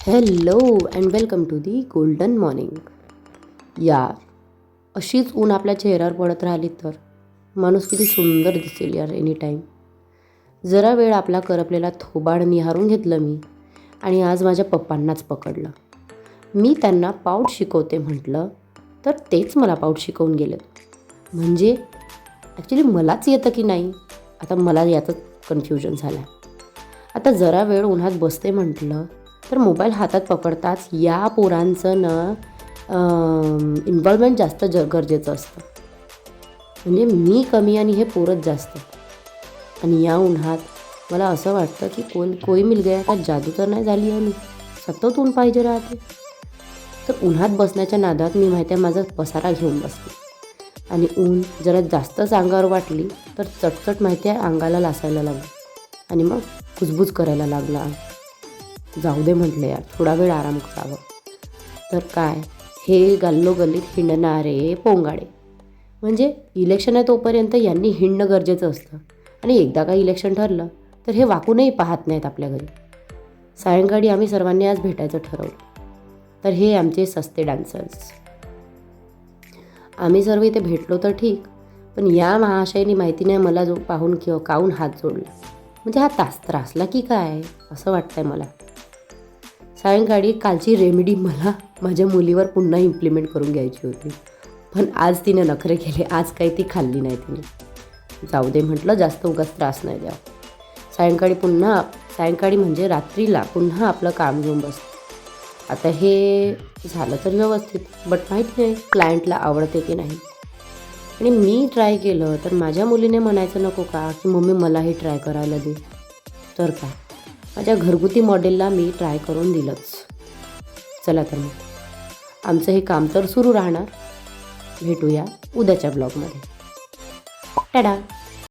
Hello and welcome to the golden morning. यार, अशीच ऊन आपल्या चेहऱ्यावर पडत राहिली तर माणूस किती सुंदर दिसेल यार एनी टाईम. जरा वेळ आपला करपलेला थोबाड निहारून घेतलं मी आणि आज माझ्या पप्पांनाच पकडलं. मी त्यांना पाऊट शिकवते म्हटलं तर तेच मला पाऊट शिकवून गेलेत. म्हणजे ॲक्च्युली मलाच येतं की नाही आता मला याचं कन्फ्युजन झालं आहे. आता जरा वेळ उन्हात बसते म्हटलं तर मोबाईल हातात पकडताच या पोरांचं इन्व्हॉल्वमेंट जास्त गरजेचं असतं. म्हणजे मी कमी आणि हे पोरच जास्त. आणि या उन्हात मला असं वाटतं की कोई मिल गया का जादू तर नाही झाली आहे. मी सतत ऊन पाहिजे राहते. तर उन्हात बसण्याच्या नादात मी माहिती आहे माझा पसारा घेऊन बसते आणि ऊन जरा जास्तच अंगावर वाटली तर चटचट माहिती आहे अंगाला लासायला लागली आणि मग कुजबुज करायला लागला. जाऊ दे म्हटलं यार, थोडा वेळ आराम करावा. तर काय, हे गल्लोगल्लीत हिंडणारे पोंगाडे म्हणजे इलेक्शन आहे तोपर्यंत यांनी हिंडणं गरजेचं असतं आणि एकदा का इलेक्शन ठरलं तर हे वाकूनही पाहत नाहीत आपल्या घरी. सायंकाळी आम्ही सर्वांनी आज भेटायचं ठरवलं. तर हे आमचे सस्ते डान्सर्स. आम्ही सर्व इथे भेटलो तर ठीक, पण या महाशयानी माहिती नाही मला जो पाहून किंवा काहून हात जोडला. म्हणजे हा त्रासला की काय असं वाटतंय मला. सायंकाळी कालची रेमेडी मला माझ्या मुलीवर पुन्हा इम्प्लिमेंट करून घ्यायची होती, पण आज तिने नखरे केले. आज काही ती खाल्ली नाही तिने. जाऊ दे म्हटलं, जास्त उगाच त्रास नाही द्यावा. सायंकाळी म्हणजे रात्रीला पुन्हा आपलं काम घेऊन बसतं. आता हे झालं तर व्यवस्थित, बट माहीत नाही क्लायंटला आवडते की नाही. आणि मी ट्राय केलं तर माझ्या मुलीने म्हणायचं नको का की मम्मी मलाही ट्राय करायला दे. तर काय, माझ्या घरगुती मॉडेलला मी ट्राय करून दिलंच. चला तर मग आमचं हे काम तर सुरू राहणार. भेटूया उद्याच्या ब्लॉगमध्ये. टाटा.